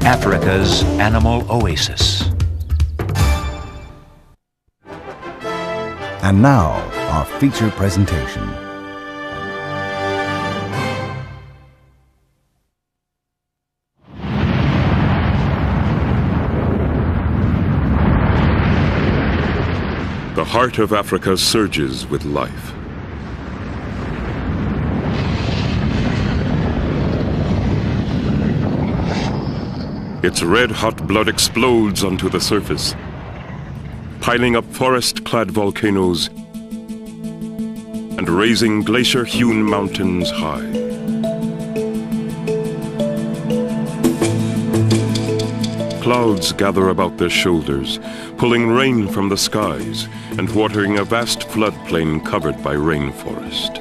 Africa's Animal Oasis. And now, our feature presentation. The heart of Africa surges with life. Its red-hot blood explodes onto the surface, piling up forest-clad volcanoes and raising glacier-hewn mountains high. Clouds gather about their shoulders, pulling rain from the skies and watering a vast floodplain covered by rainforest.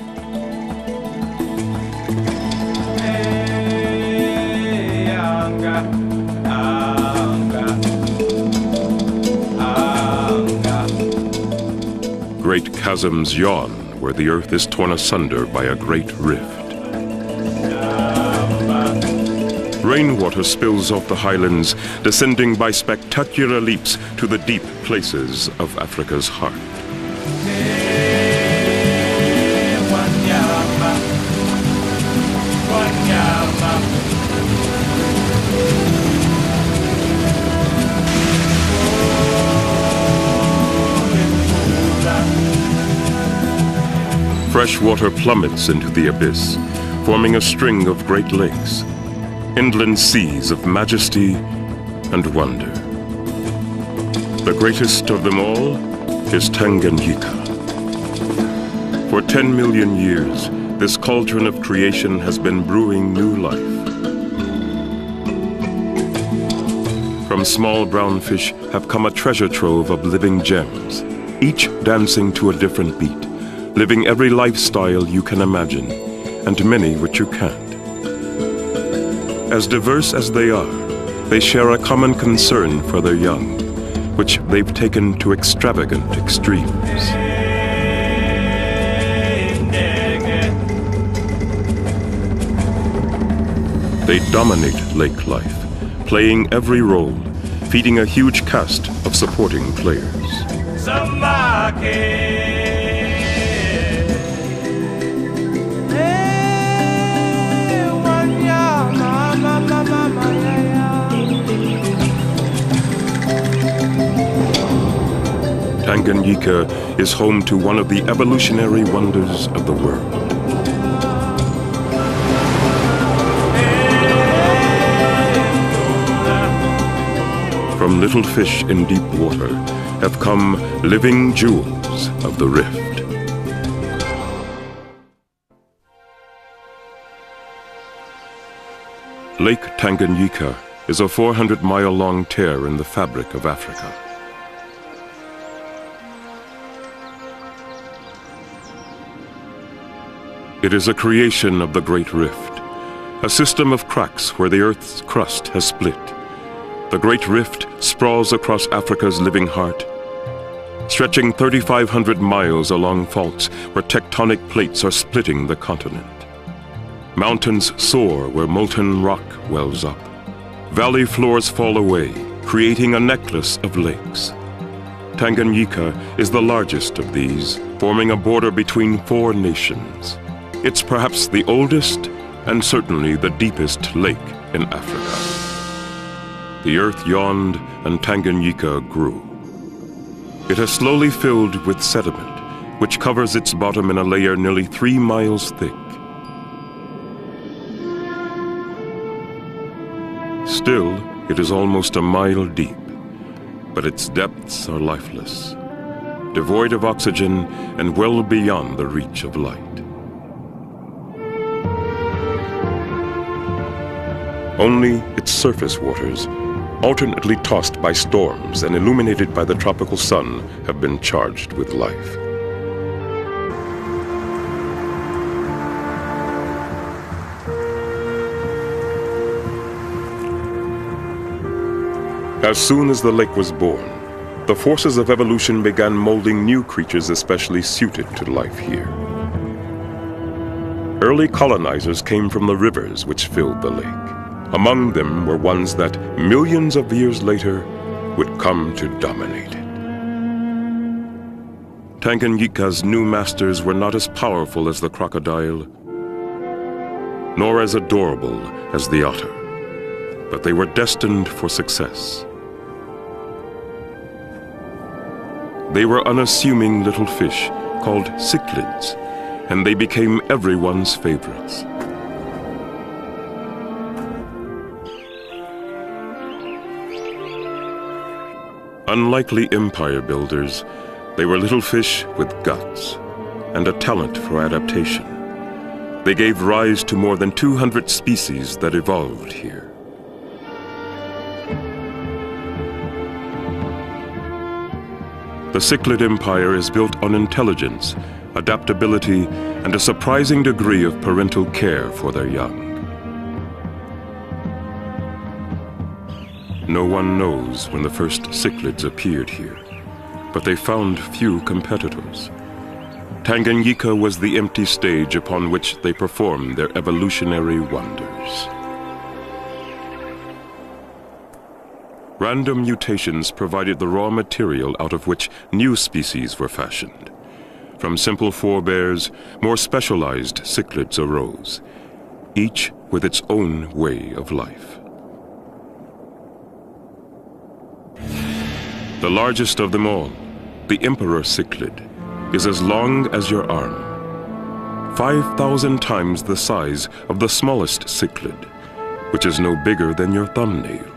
Great chasms yawn where the earth is torn asunder by a great rift. Rainwater spills off the highlands, descending by spectacular leaps to the deep places of Africa's heart. Fresh water plummets into the abyss, forming a string of great lakes, inland seas of majesty and wonder. The greatest of them all is Tanganyika. For 10 million years, this cauldron of creation has been brewing new life. From small brown fish have come a treasure trove of living gems, each dancing to a different beat, living every lifestyle you can imagine, and many which you can't. As diverse as they are, they share a common concern for their young, which they've taken to extravagant extremes. They dominate lake life, playing every role, feeding a huge cast of supporting players. Tanganyika is home to one of the evolutionary wonders of the world. From little fish in deep water have come living jewels of the rift. Lake Tanganyika is a 400-mile-long tear in the fabric of Africa. It is a creation of the Great Rift, a system of cracks where the Earth's crust has split. The Great Rift sprawls across Africa's living heart, stretching 3,500 miles along faults where tectonic plates are splitting the continent. Mountains soar where molten rock wells up. Valley floors fall away, creating a necklace of lakes. Tanganyika is the largest of these, forming a border between 4 nations. It's perhaps the oldest and certainly the deepest lake in Africa. The earth yawned and Tanganyika grew. It has slowly filled with sediment, which covers its bottom in a layer nearly 3 miles thick. Still, it is almost a mile deep, but its depths are lifeless, devoid of oxygen and well beyond the reach of light. Only its surface waters, alternately tossed by storms and illuminated by the tropical sun, have been charged with life. As soon as the lake was born, the forces of evolution began molding new creatures especially suited to life here. Early colonizers came from the rivers which filled the lake. Among them were ones that millions of years later would come to dominate it. Tanganyika's new masters were not as powerful as the crocodile, nor as adorable as the otter, but they were destined for success. They were unassuming little fish called cichlids, and they became everyone's favorites. Unlikely empire builders, they were little fish with guts and a talent for adaptation. They gave rise to more than 200 species that evolved here. The cichlid empire is built on intelligence, adaptability, and a surprising degree of parental care for their young. No one knows when the first cichlids appeared here, but they found few competitors. Tanganyika was the empty stage upon which they performed their evolutionary wonders. Random mutations provided the raw material out of which new species were fashioned. From simple forebears, more specialized cichlids arose, each with its own way of life. The largest of them all, the emperor cichlid, is as long as your arm, 5,000 times the size of the smallest cichlid, which is no bigger than your thumbnail.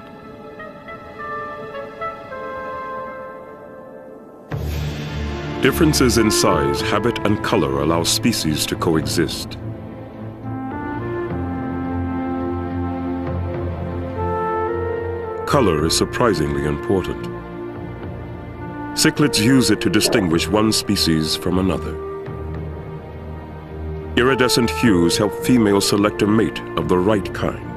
Differences in size, habit, and color allow species to coexist. Color is surprisingly important. Cichlids use it to distinguish one species from another. Iridescent hues help females select a mate of the right kind.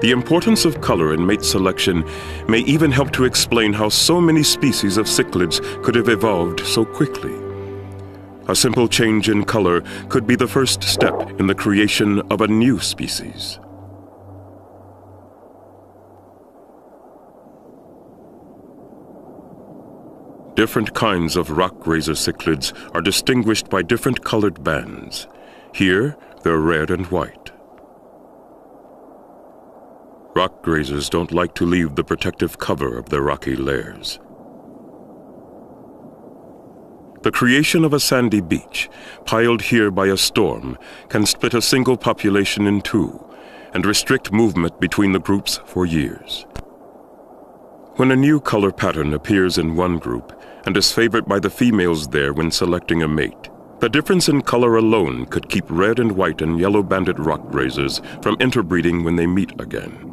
The importance of color in mate selection may even help to explain how so many species of cichlids could have evolved so quickly. A simple change in color could be the first step in the creation of a new species. Different kinds of rock-grazer cichlids are distinguished by different colored bands. Here, they're red and white. Rock grazers don't like to leave the protective cover of their rocky lairs. The creation of a sandy beach, piled here by a storm, can split a single population in two and restrict movement between the groups for years. When a new color pattern appears in one group and is favored by the females there when selecting a mate, the difference in color alone could keep red and white and yellow-banded rock grazers from interbreeding when they meet again.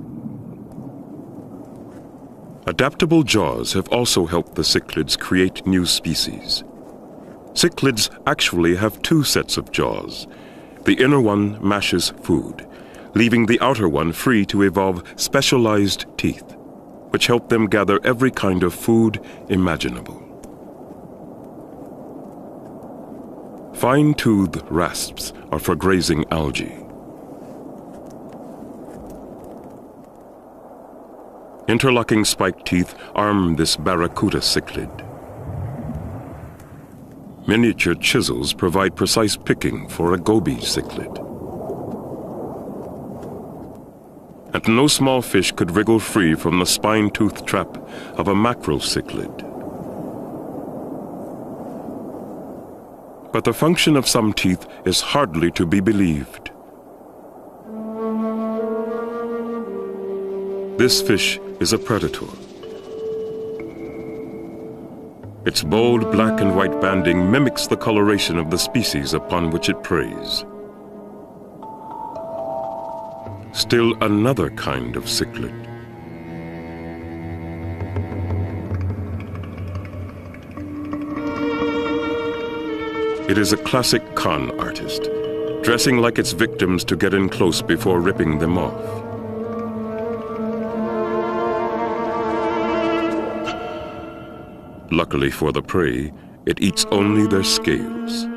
Adaptable jaws have also helped the cichlids create new species. Cichlids actually have two sets of jaws. The inner one mashes food, leaving the outer one free to evolve specialized teeth, which help them gather every kind of food imaginable. Fine-toothed rasps are for grazing algae. Interlocking spiked teeth arm this barracuda cichlid. Miniature chisels provide precise picking for a goby cichlid. And no small fish could wriggle free from the spine-toothed trap of a mackerel cichlid. But the function of some teeth is hardly to be believed. This fish is a predator. Its bold black and white banding mimics the coloration of the species upon which it preys. Still another kind of cichlid. It is a classic con artist, dressing like its victims to get in close before ripping them off. Luckily for the prey, it eats only their scales.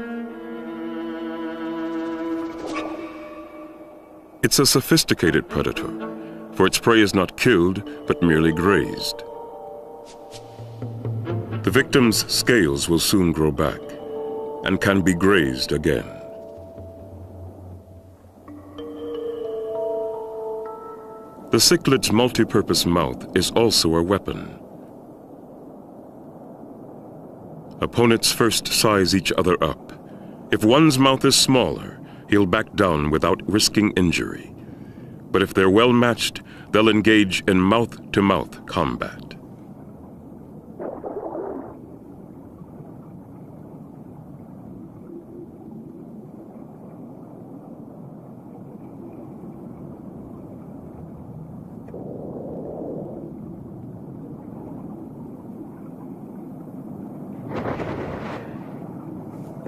It's a sophisticated predator, for its prey is not killed, but merely grazed. The victim's scales will soon grow back and can be grazed again. The cichlid's multi-purpose mouth is also a weapon. Opponents first size each other up. If one's mouth is smaller, he'll back down without risking injury. But if they're well matched, they'll engage in mouth-to-mouth combat.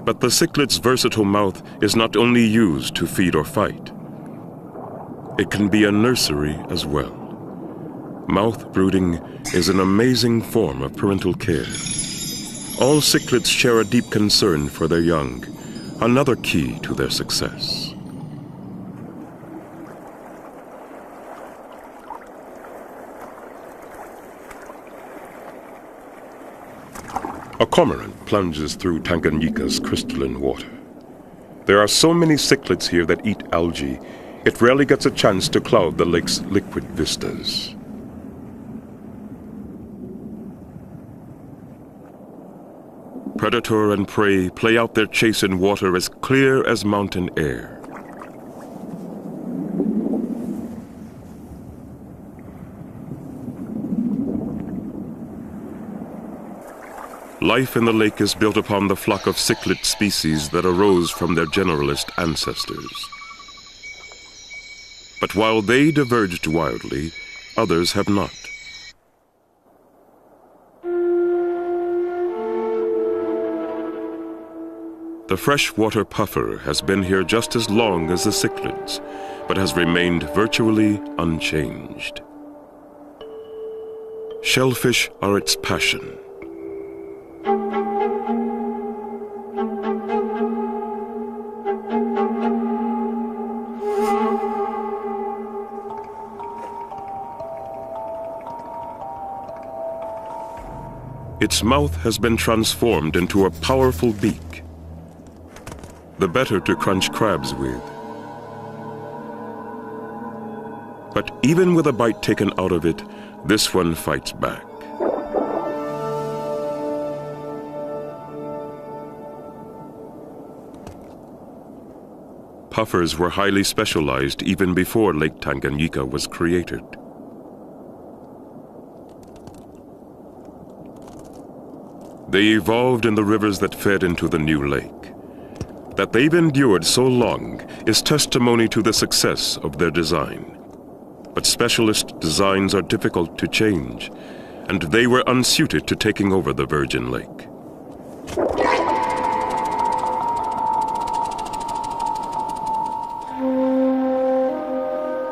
But the cichlid's versatile mouth is not only used to feed or fight. It can be a nursery as well. Mouth brooding is an amazing form of parental care. All cichlids share a deep concern for their young, another key to their success. A cormorant plunges through Tanganyika's crystalline water. There are so many cichlids here that eat algae, it rarely gets a chance to cloud the lake's liquid vistas. Predator and prey play out their chase in water as clear as mountain air. Life in the lake is built upon the flock of cichlid species that arose from their generalist ancestors. But while they diverged wildly, others have not. The freshwater puffer has been here just as long as the cichlids, but has remained virtually unchanged. Shellfish are its passion. Its mouth has been transformed into a powerful beak, the better to crunch crabs with. But even with a bite taken out of it, this one fights back. Puffers were highly specialized even before Lake Tanganyika was created. They evolved in the rivers that fed into the new lake. That they've endured so long is testimony to the success of their design. But specialist designs are difficult to change, and they were unsuited to taking over the virgin lake.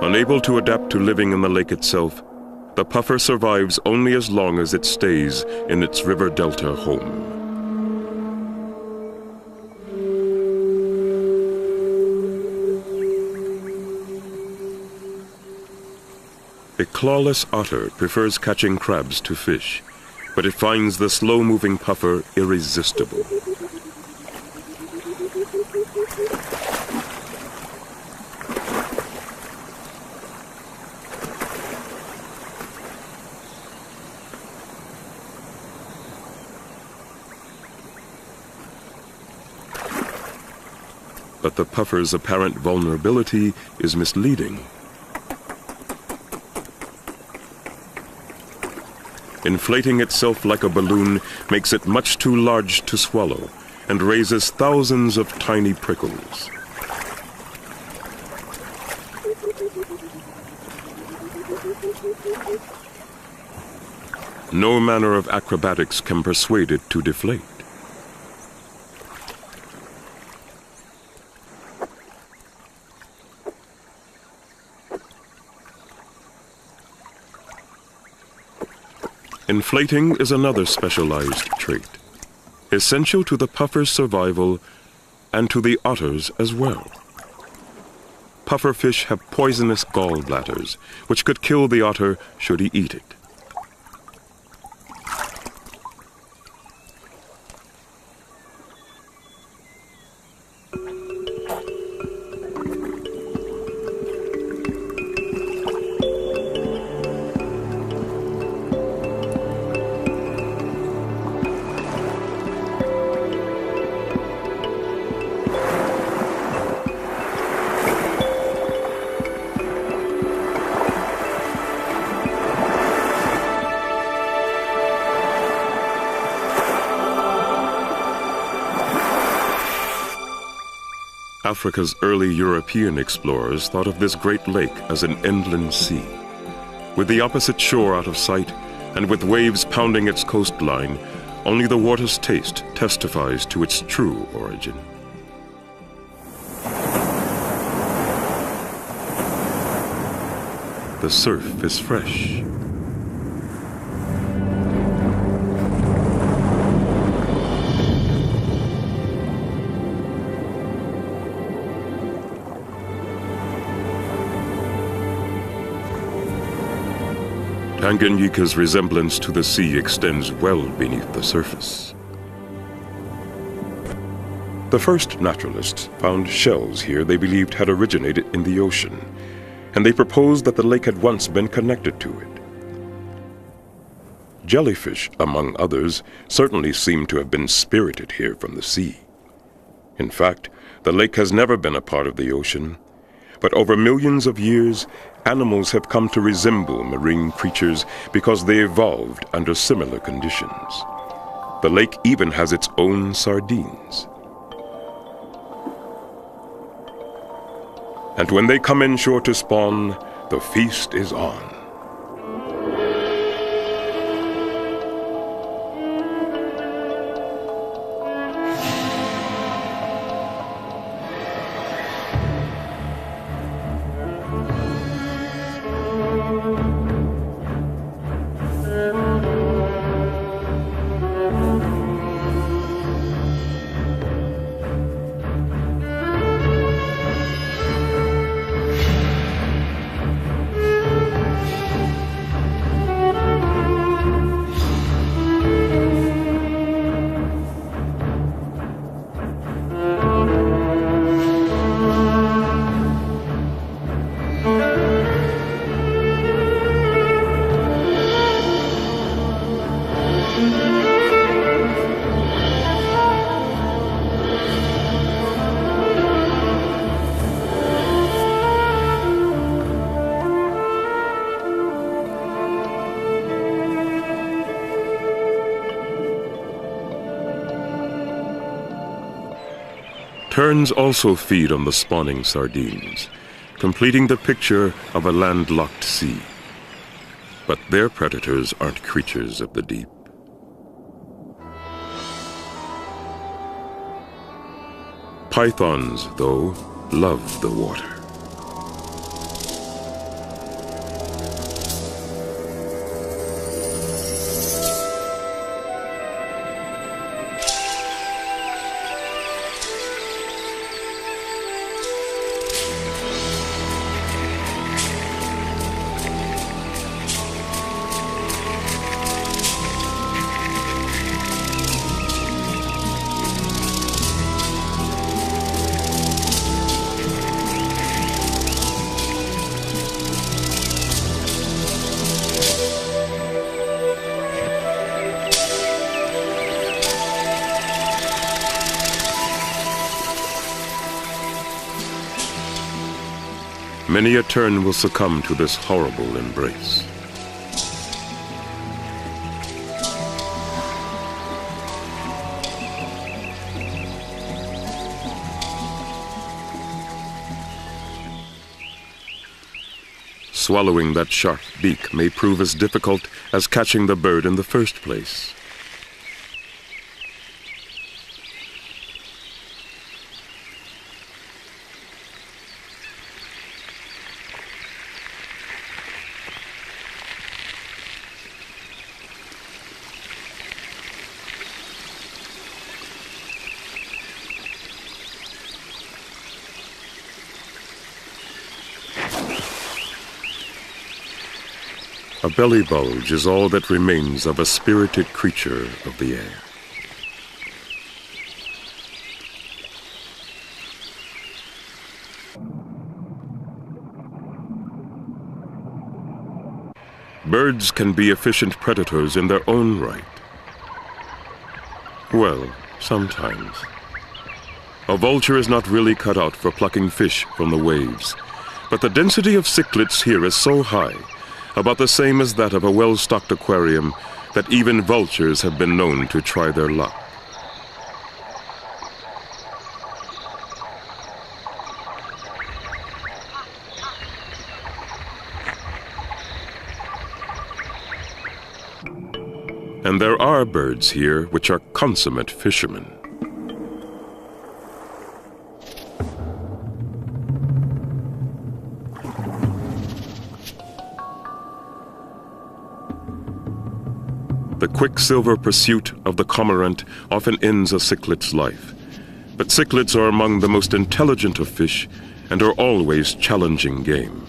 Unable to adapt to living in the lake itself, the puffer survives only as long as it stays in its river delta home. A clawless otter prefers catching crabs to fish, but it finds the slow-moving puffer irresistible. But the puffer's apparent vulnerability is misleading. Inflating itself like a balloon makes it much too large to swallow and raises thousands of tiny prickles. No manner of acrobatics can persuade it to deflate. Inflating is another specialized trait, essential to the puffer's survival and to the otter's as well. pufferfish have poisonous gallbladders, which could kill the otter should he eat it. Africa's early European explorers thought of this great lake as an inland sea. With the opposite shore out of sight, and with waves pounding its coastline, only the water's taste testifies to its true origin. The surf is fresh. Tanganyika's resemblance to the sea extends well beneath the surface. The first naturalists found shells here they believed had originated in the ocean, and they proposed that the lake had once been connected to it. Jellyfish, among others, certainly seem to have been spirited here from the sea. In fact, the lake has never been a part of the ocean, but over millions of years, animals have come to resemble marine creatures because they evolved under similar conditions. The lake even has its own sardines. And when they come inshore to spawn, the feast is on. Terns also feed on the spawning sardines, completing the picture of a landlocked sea. But their predators aren't creatures of the deep. Pythons, though, love the water. Many a tern will succumb to this horrible embrace. Swallowing that sharp beak may prove as difficult as catching the bird in the first place. A belly bulge is all that remains of a spirited creature of the air. Birds can be efficient predators in their own right. Well, sometimes. A vulture is not really cut out for plucking fish from the waves, but the density of cichlids here is so high, about the same as that of a well-stocked aquarium, that even vultures have been known to try their luck. And there are birds here which are consummate fishermen. The quicksilver pursuit of the cormorant often ends a cichlid's life. But cichlids are among the most intelligent of fish and are always challenging game.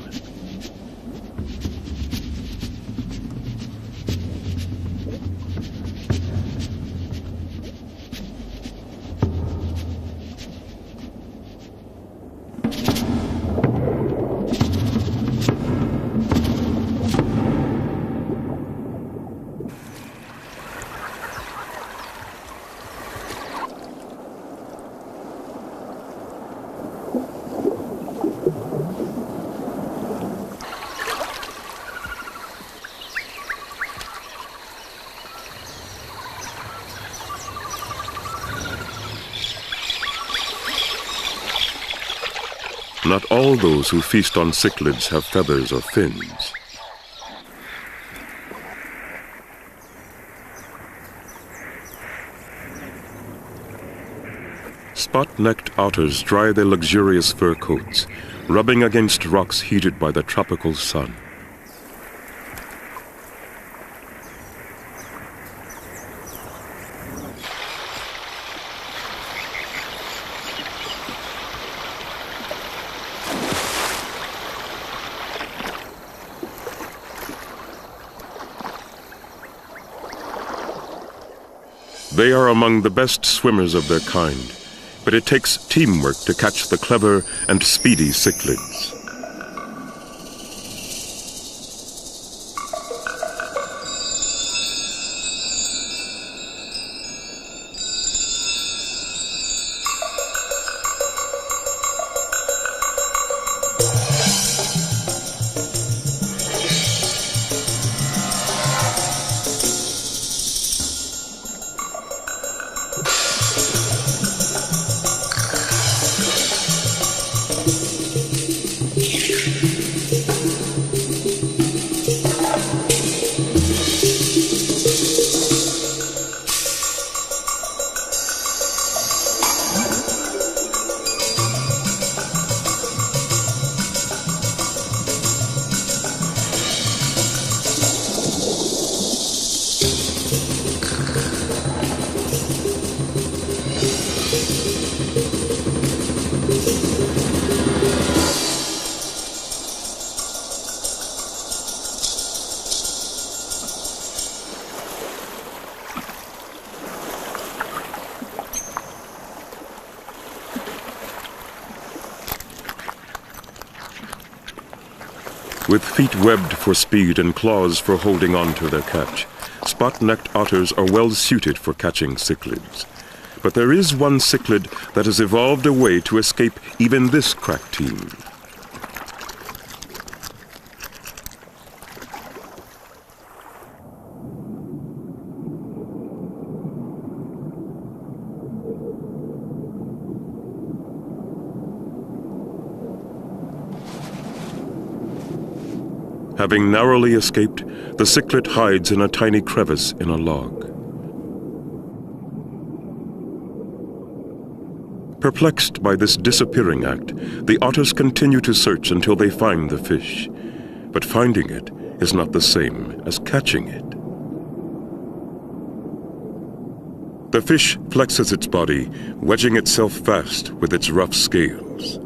Not all those who feast on cichlids have feathers or fins. Spot-necked otters dry their luxurious fur coats, rubbing against rocks heated by the tropical sun. They are among the best swimmers of their kind, but it takes teamwork to catch the clever and speedy cichlids. With feet webbed for speed and claws for holding on to their catch, spot-necked otters are well suited for catching cichlids. But there is one cichlid that has evolved a way to escape even this crack team. Having narrowly escaped, the cichlid hides in a tiny crevice in a log. Perplexed by this disappearing act, the otters continue to search until they find the fish. But finding it is not the same as catching it. The fish flexes its body, wedging itself fast with its rough scales.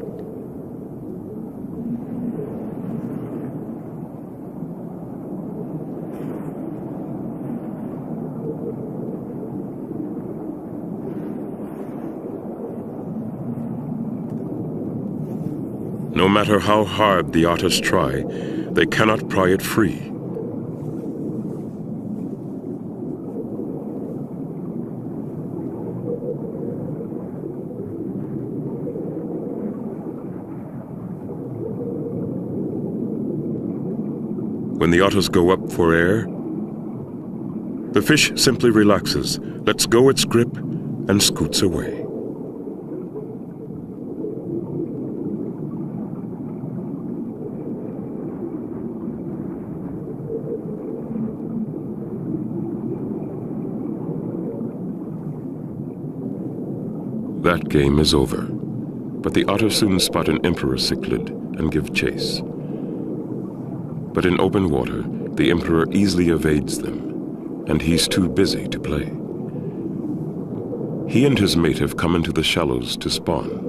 No matter how hard the otters try, they cannot pry it free. When the otters go up for air, the fish simply relaxes, lets go its grip, and scoots away. That game is over, but the otter soon spot an emperor cichlid and give chase. But in open water, the emperor easily evades them, and he's too busy to play. He and his mate have come into the shallows to spawn.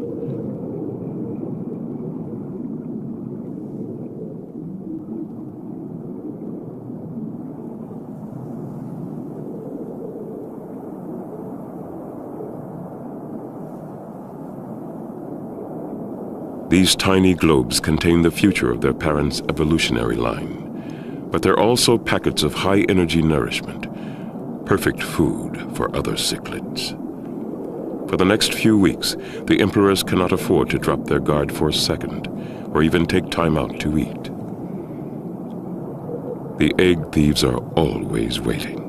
These tiny globes contain the future of their parents' evolutionary line, but they're also packets of high-energy nourishment, perfect food for other cichlids. For the next few weeks, the emperors cannot afford to drop their guard for a second, or even take time out to eat. The egg thieves are always waiting.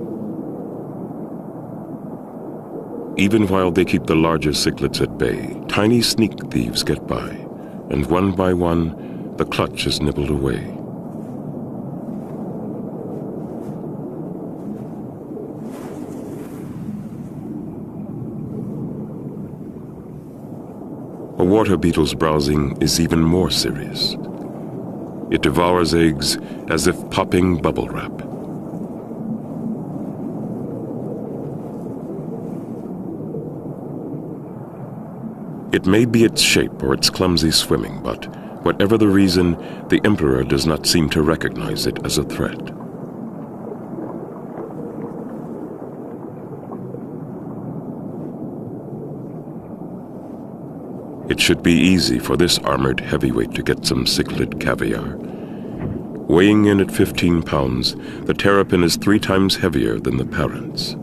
Even while they keep the larger cichlids at bay, tiny sneak thieves get by. And one by one, the clutch is nibbled away. A water beetle's browsing is even more serious. It devours eggs as if popping bubble wrap. It may be its shape or its clumsy swimming, but whatever the reason, the emperor does not seem to recognize it as a threat. It should be easy for this armored heavyweight to get some cichlid caviar. Weighing in at 15 pounds, the terrapin is 3 times heavier than the parents.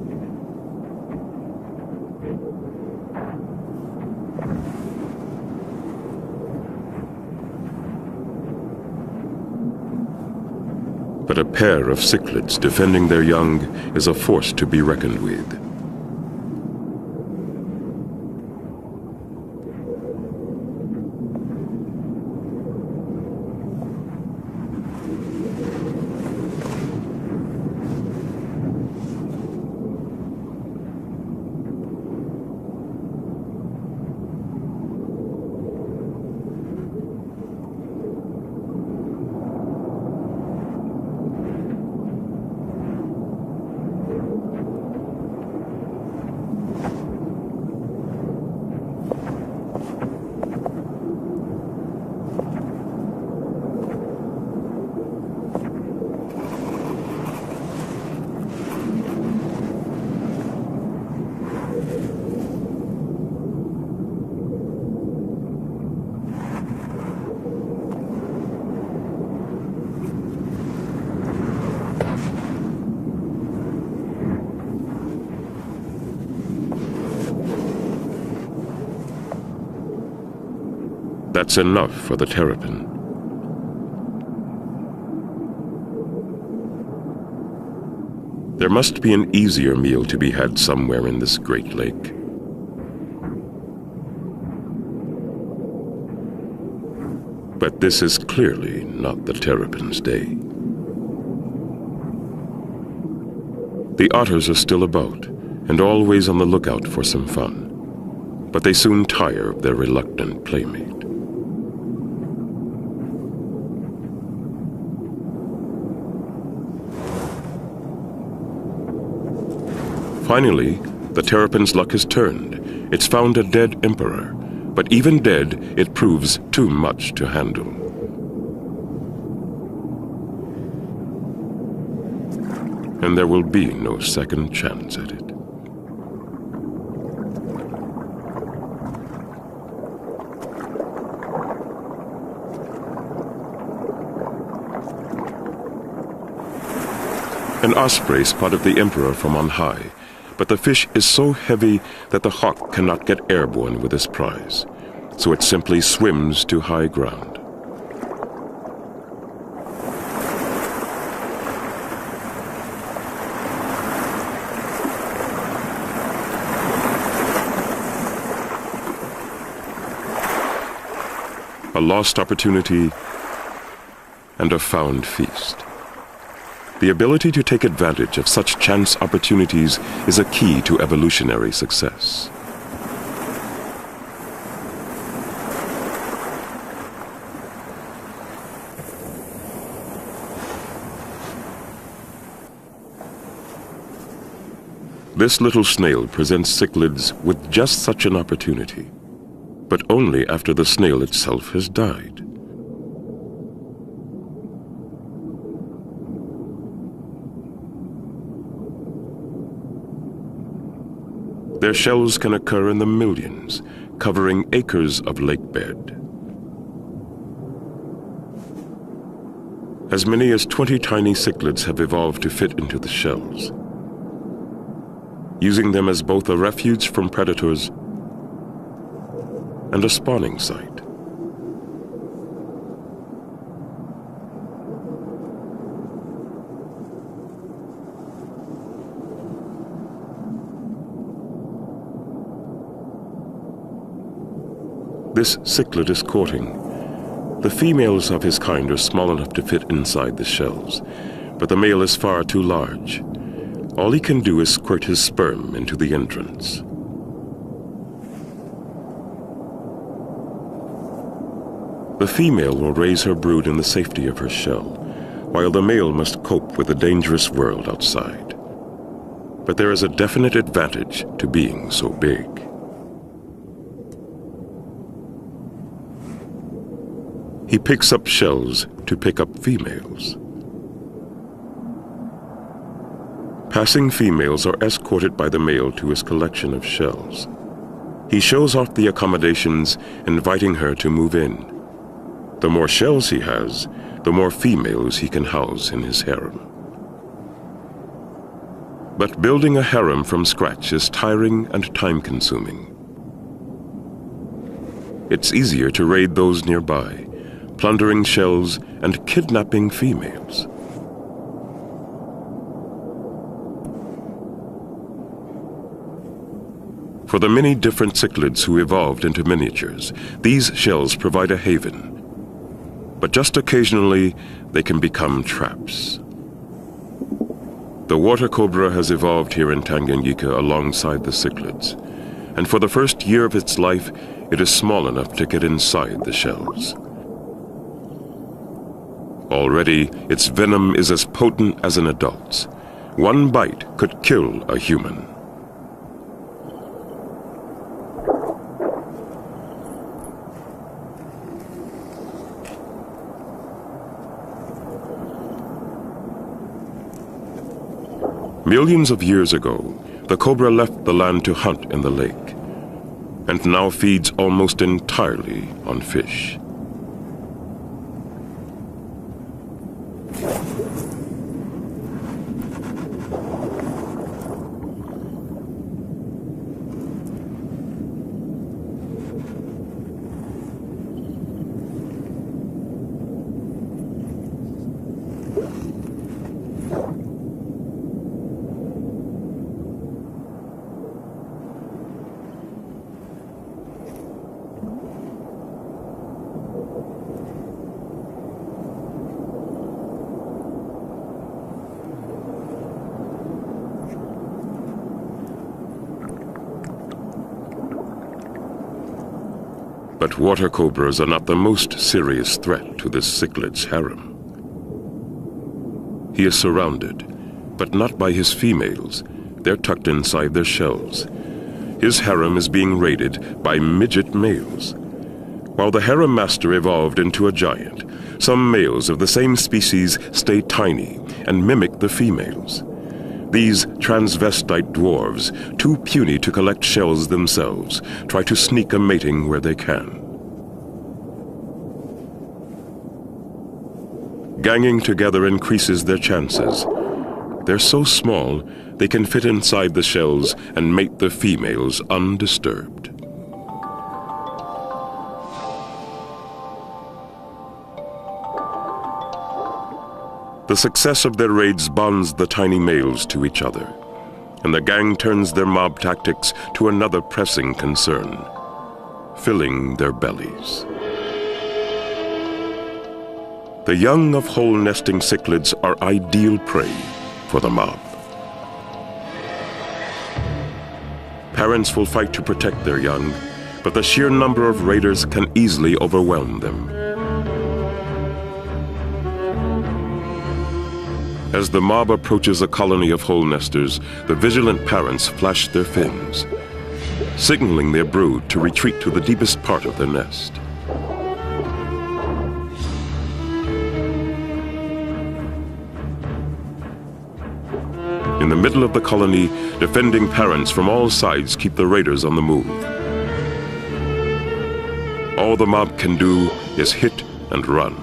But a pair of cichlids defending their young is a force to be reckoned with. That's enough for the terrapin. There must be an easier meal to be had somewhere in this great lake. But this is clearly not the terrapin's day. The otters are still about, and always on the lookout for some fun. But they soon tire of their reluctant playmate. Finally, the terrapin's luck has turned. It's found a dead emperor, but even dead, it proves too much to handle. And there will be no second chance at it. An osprey spotted the emperor from on high, but the fish is so heavy that the hawk cannot get airborne with his prize, so it simply swims to high ground. A lost opportunity and a found feast. The ability to take advantage of such chance opportunities is a key to evolutionary success. This little snail presents cichlids with just such an opportunity, but only after the snail itself has died. Their shells can occur in the millions, covering acres of lake bed. As many as 20 tiny cichlids have evolved to fit into the shells, using them as both a refuge from predators and a spawning site. This cichlid is courting. The females of his kind are small enough to fit inside the shells, but the male is far too large. All he can do is squirt his sperm into the entrance. The female will raise her brood in the safety of her shell, while the male must cope with the dangerous world outside. But there is a definite advantage to being so big. He picks up shells to pick up females. Passing females are escorted by the male to his collection of shells. He shows off the accommodations, inviting her to move in. The more shells he has, the more females he can house in his harem. But building a harem from scratch is tiring and time-consuming. It's easier to raid those nearby, plundering shells and kidnapping females. For the many different cichlids who evolved into miniatures, these shells provide a haven. But just occasionally, they can become traps. The water cobra has evolved here in Tanganyika alongside the cichlids, and for the first year of its life, it is small enough to get inside the shells. Already, its venom is as potent as an adult's. One bite could kill a human. Millions of years ago, the cobra left the land to hunt in the lake, and now feeds almost entirely on fish. But water cobras are not the most serious threat to this cichlid's harem. He is surrounded, but not by his females. They're tucked inside their shells. His harem is being raided by midget males. While the harem master evolved into a giant, some males of the same species stay tiny and mimic the females. These transvestite dwarves, too puny to collect shells themselves, try to sneak a mating where they can. Ganging together increases their chances. They're so small, they can fit inside the shells and mate the females undisturbed. The success of their raids bonds the tiny males to each other, and the gang turns their mob tactics to another pressing concern: filling their bellies. The young of hole-nesting cichlids are ideal prey for the mob. Parents will fight to protect their young, but the sheer number of raiders can easily overwhelm them. As the mob approaches a colony of hole nesters, the vigilant parents flash their fins, signaling their brood to retreat to the deepest part of their nest. In the middle of the colony, defending parents from all sides keep the raiders on the move. All the mob can do is hit and run.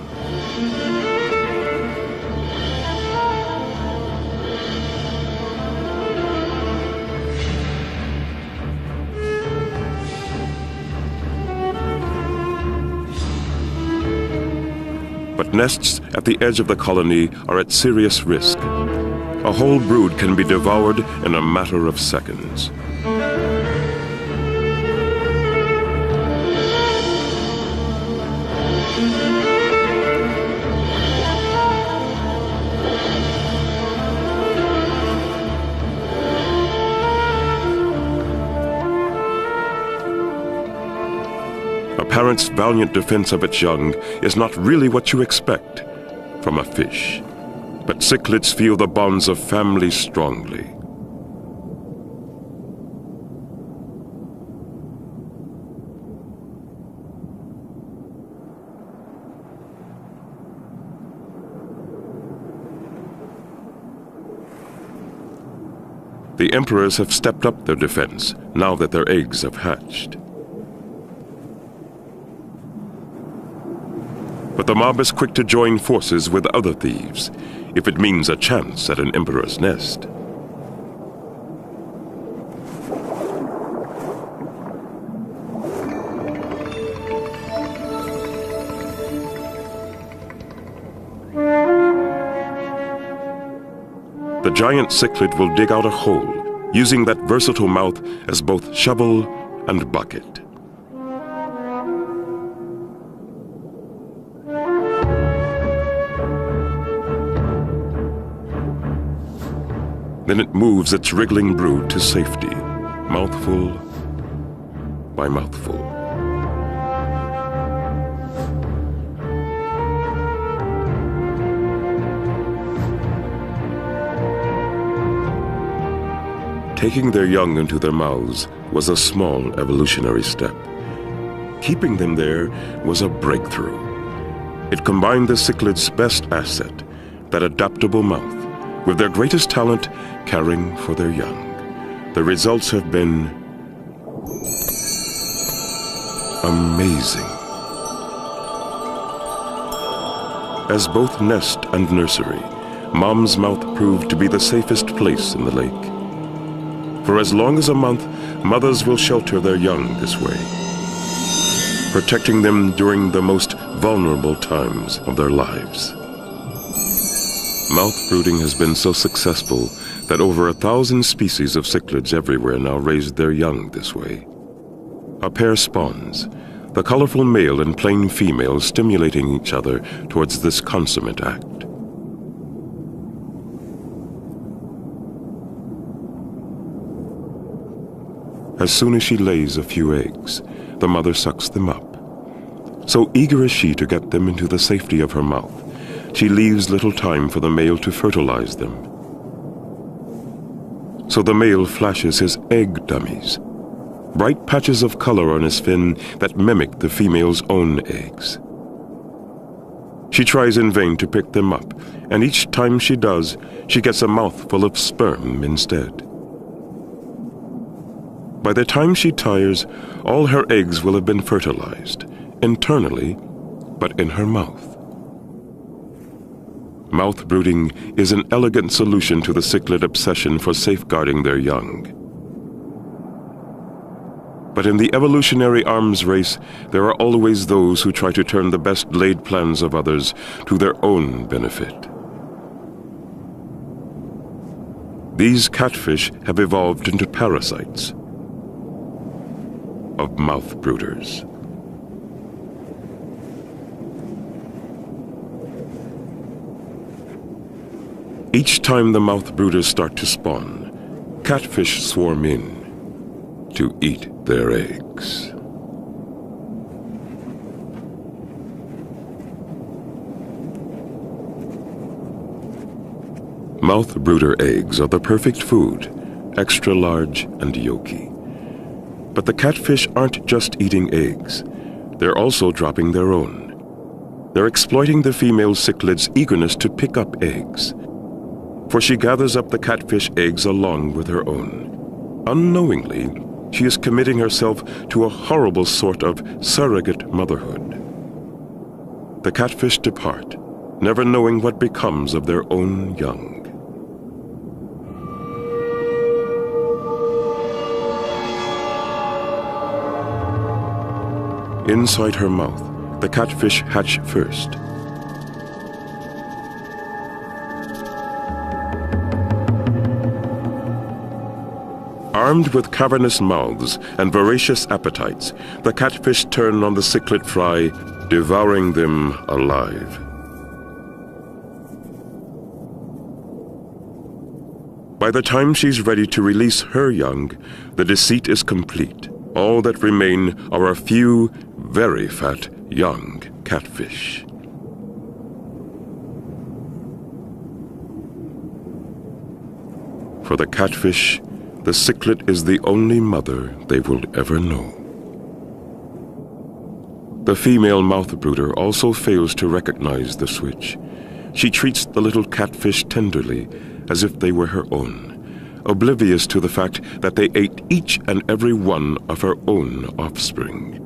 But nests at the edge of the colony are at serious risk. A whole brood can be devoured in a matter of seconds. A parent's valiant defense of its young is not really what you expect from a fish. But cichlids feel the bonds of family strongly. The emperors have stepped up their defense now that their eggs have hatched. But the mob is quick to join forces with other thieves, if it means a chance at an emperor's nest. The giant cichlid will dig out a hole, using that versatile mouth as both shovel and bucket. Then it moves its wriggling brood to safety, mouthful by mouthful. Taking their young into their mouths was a small evolutionary step. Keeping them there was a breakthrough. It combined the cichlid's best asset, that adaptable mouth, with their greatest talent, caring for their young. The results have been amazing. As both nest and nursery, Mom's mouth proved to be the safest place in the lake. For as long as a month, mothers will shelter their young this way, protecting them during the most vulnerable times of their lives. Mouth brooding has been so successful that over 1,000 species of cichlids everywhere now raise their young this way. A pair spawns, the colorful male and plain female stimulating each other towards this consummate act. As soon as she lays a few eggs, the mother sucks them up. So eager is she to get them into the safety of her mouth, she leaves little time for the male to fertilize them. So the male flashes his egg dummies, bright patches of color on his fin that mimic the female's own eggs. She tries in vain to pick them up, and each time she does, she gets a mouthful of sperm instead. By the time she tires, all her eggs will have been fertilized, internally, but in her mouth. Mouth brooding is an elegant solution to the cichlid obsession for safeguarding their young. But in the evolutionary arms race, there are always those who try to turn the best laid plans of others to their own benefit. These catfish have evolved into parasites of mouth brooders. Each time the mouth brooders start to spawn, catfish swarm in to eat their eggs. Mouth brooder eggs are the perfect food, extra large and yolky. But the catfish aren't just eating eggs. They're also dropping their own. They're exploiting the female cichlid's eagerness to pick up eggs, for she gathers up the catfish eggs along with her own. Unknowingly, she is committing herself to a horrible sort of surrogate motherhood. The catfish depart, never knowing what becomes of their own young. Inside her mouth, the catfish hatch first. Armed with cavernous mouths and voracious appetites, the catfish turn on the cichlid fry, devouring them alive. By the time she's ready to release her young, the deceit is complete. All that remain are a few very fat young catfish. For the catfish, the cichlid is the only mother they will ever know. The female mouth brooder also fails to recognize the switch. She treats the little catfish tenderly, as if they were her own, oblivious to the fact that they ate each and every one of her own offspring.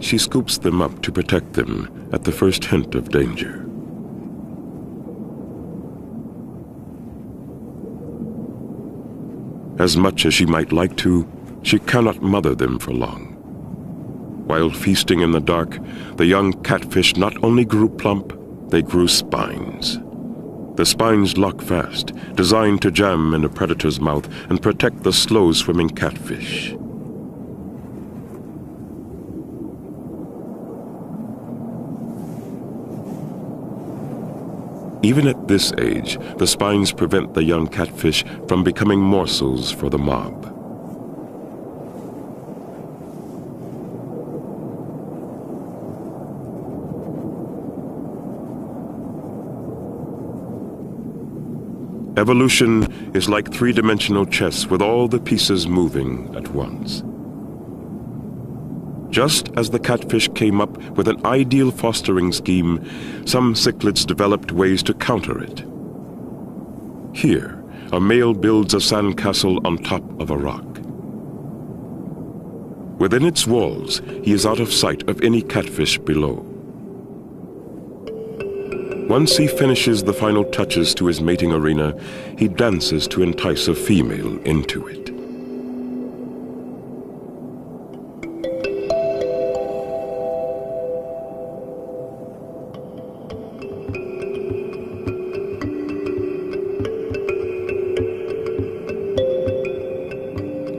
She scoops them up to protect them at the first hint of danger. As much as she might like to, she cannot mother them for long. While feasting in the dark, the young catfish not only grew plump, they grew spines. The spines lock fast, designed to jam in a predator's mouth and protect the slow-swimming catfish. Even at this age, the spines prevent the young catfish from becoming morsels for the mob. Evolution is like three-dimensional chess with all the pieces moving at once. Just as the catfish came up with an ideal fostering scheme, some cichlids developed ways to counter it. Here, a male builds a sandcastle on top of a rock. Within its walls, he is out of sight of any catfish below. Once he finishes the final touches to his mating arena, he dances to entice a female into it.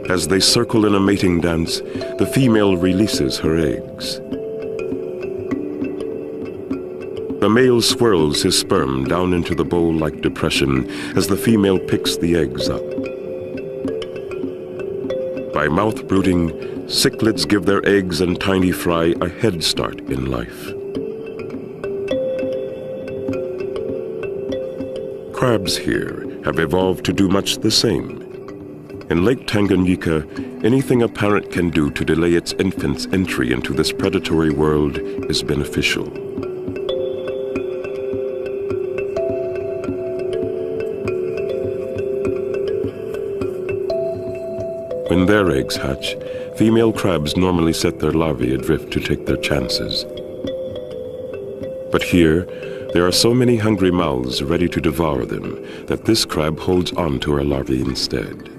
As they circle in a mating dance, the female releases her eggs. The male swirls his sperm down into the bowl-like depression as the female picks the eggs up. By mouth brooding, cichlids give their eggs and tiny fry a head start in life. Crabs here have evolved to do much the same. In Lake Tanganyika, anything a parent can do to delay its infant's entry into this predatory world is beneficial. When their eggs hatch, female crabs normally set their larvae adrift to take their chances. But here, there are so many hungry mouths ready to devour them that this crab holds on to her larvae instead.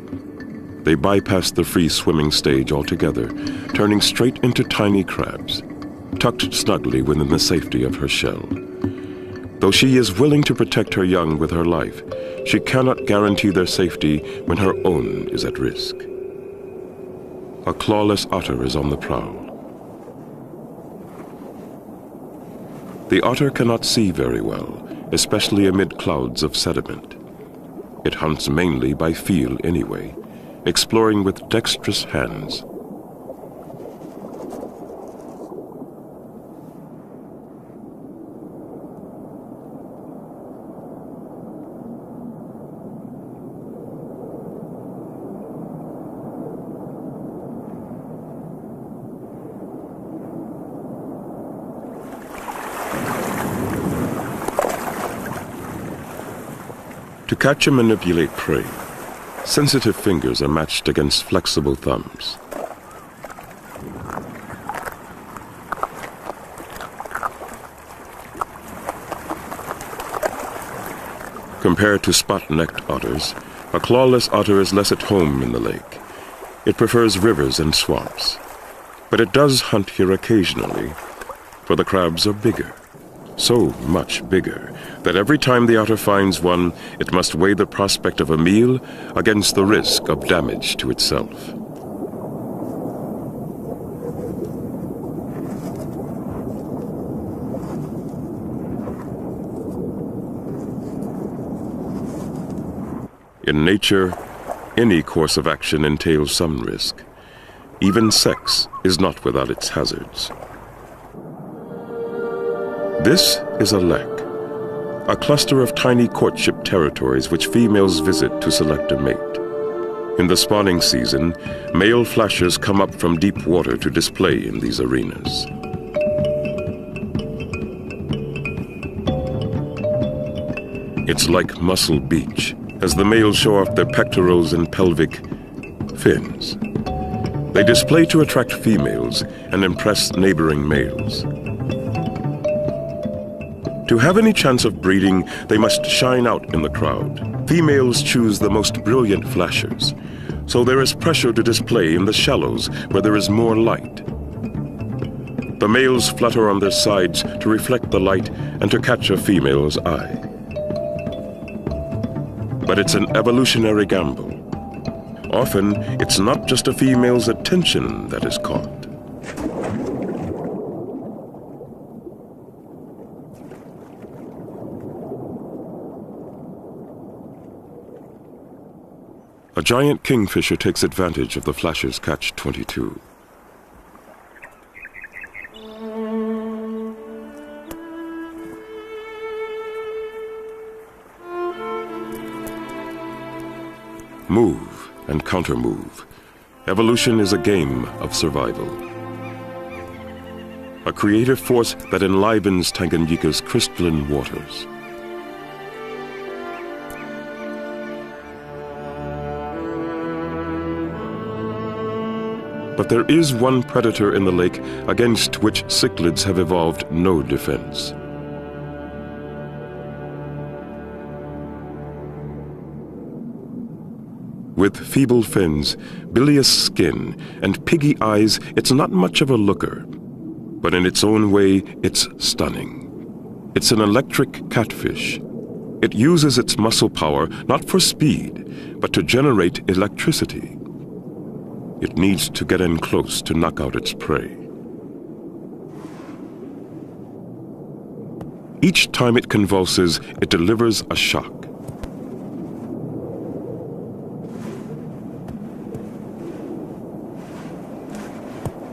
They bypass the free swimming stage altogether, turning straight into tiny crabs, tucked snugly within the safety of her shell. Though she is willing to protect her young with her life, she cannot guarantee their safety when her own is at risk. A clawless otter is on the prowl. The otter cannot see very well, especially amid clouds of sediment. It hunts mainly by feel anyway, exploring with dexterous hands. To catch and manipulate prey, sensitive fingers are matched against flexible thumbs. Compared to spot-necked otters, a clawless otter is less at home in the lake. It prefers rivers and swamps. But it does hunt here occasionally, for the crabs are bigger. So much bigger that every time the otter finds one, it must weigh the prospect of a meal against the risk of damage to itself. In nature, any course of action entails some risk. Even sex is not without its hazards. This is a lek, a cluster of tiny courtship territories which females visit to select a mate. In the spawning season, male flashers come up from deep water to display in these arenas. It's like Muscle Beach, as the males show off their pectorals and pelvic fins. They display to attract females and impress neighboring males. To have any chance of breeding, they must shine out in the crowd. Females choose the most brilliant flashers, so there is pressure to display in the shallows where there is more light. The males flutter on their sides to reflect the light and to catch a female's eye. But it's an evolutionary gamble. Often, it's not just a female's attention that is caught. A giant kingfisher takes advantage of the flasher's catch-22. Move and counter-move. Evolution is a game of survival. A creative force that enlivens Tanganyika's crystalline waters. But there is one predator in the lake against which cichlids have evolved no defense. With feeble fins, bilious skin, and piggy eyes, it's not much of a looker. But in its own way, it's stunning. It's an electric catfish. It uses its muscle power not for speed, but to generate electricity. It needs to get in close to knock out its prey. Each time it convulses, it delivers a shock.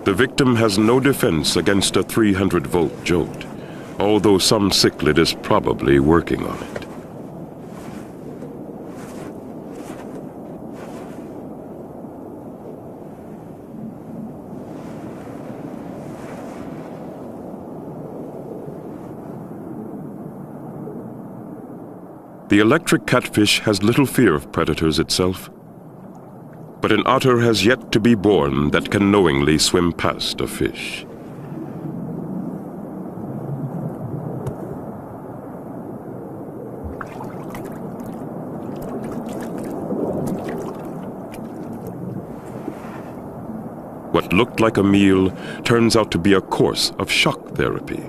The victim has no defense against a 300-volt jolt, although some cichlid is probably working on it. The electric catfish has little fear of predators itself. But an otter has yet to be born that can knowingly swim past a fish. What looked like a meal turns out to be a course of shock therapy.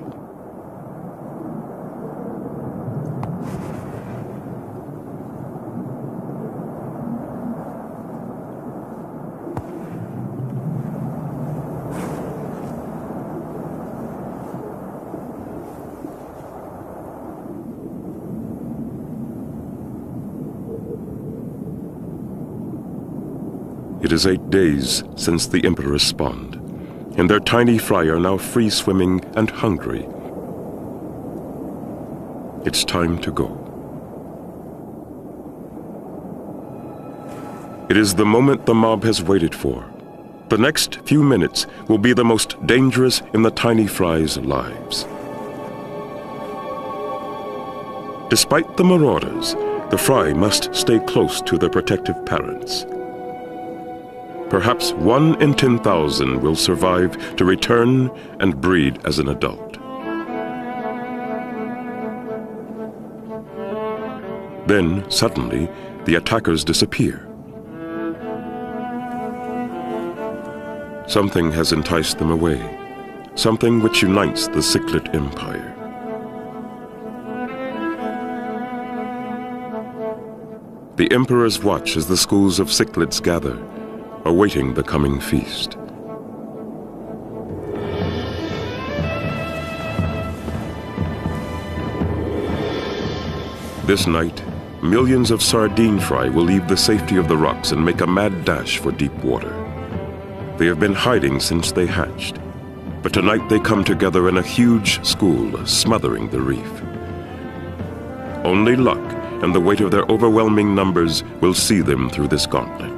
It is 8 days since the emperor spawned, and their tiny fry are now free-swimming and hungry. It's time to go. It is the moment the mob has waited for. The next few minutes will be the most dangerous in the tiny fry's lives. Despite the marauders, the fry must stay close to their protective parents. Perhaps 1 in 10,000 will survive to return and breed as an adult. Then, suddenly, the attackers disappear. Something has enticed them away, something which unites the cichlid empire. The emperors watch as the schools of cichlids gather, awaiting the coming feast. This night, millions of sardine fry will leave the safety of the rocks and make a mad dash for deep water. They have been hiding since they hatched, but tonight they come together in a huge school, smothering the reef. Only luck and the weight of their overwhelming numbers will see them through this gauntlet.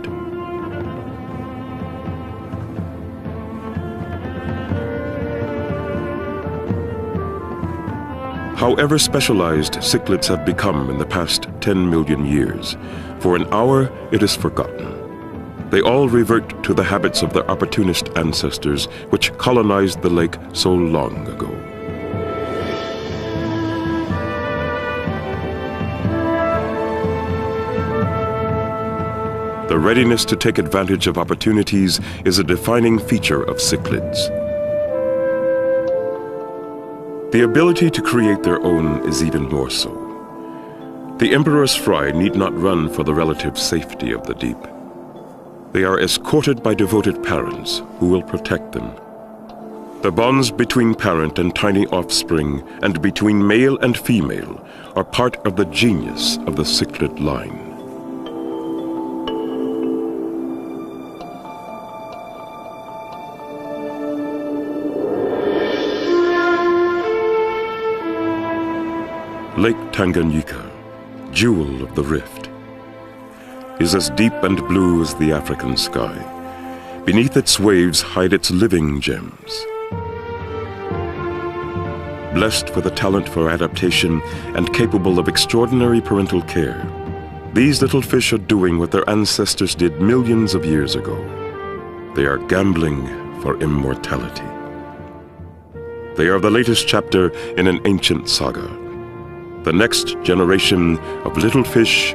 However specialized cichlids have become in the past 10 million years, for an hour it is forgotten. They all revert to the habits of their opportunist ancestors, which colonized the lake so long ago. The readiness to take advantage of opportunities is a defining feature of cichlids. The ability to create their own is even more so. The emperor's fry need not run for the relative safety of the deep. They are escorted by devoted parents who will protect them. The bonds between parent and tiny offspring and between male and female are part of the genius of the cichlid line. Lake Tanganyika, jewel of the rift, is as deep and blue as the African sky. Beneath its waves hide its living gems. Blessed with a talent for adaptation and capable of extraordinary parental care, these little fish are doing what their ancestors did millions of years ago. They are gambling for immortality. They are the latest chapter in an ancient saga. The next generation of little fish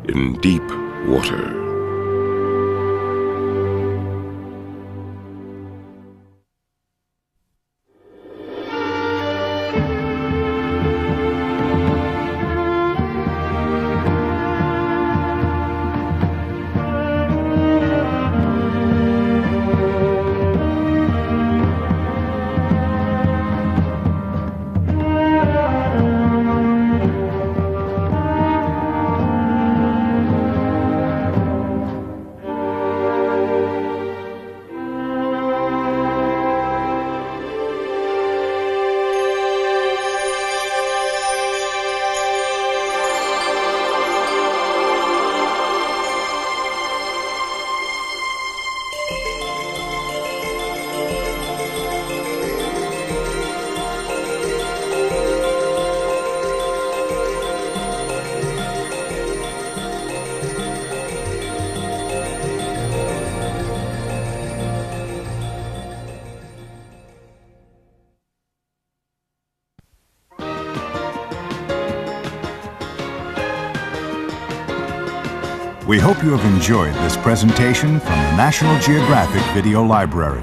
in deep water. We hope you have enjoyed this presentation from the National Geographic Video Library.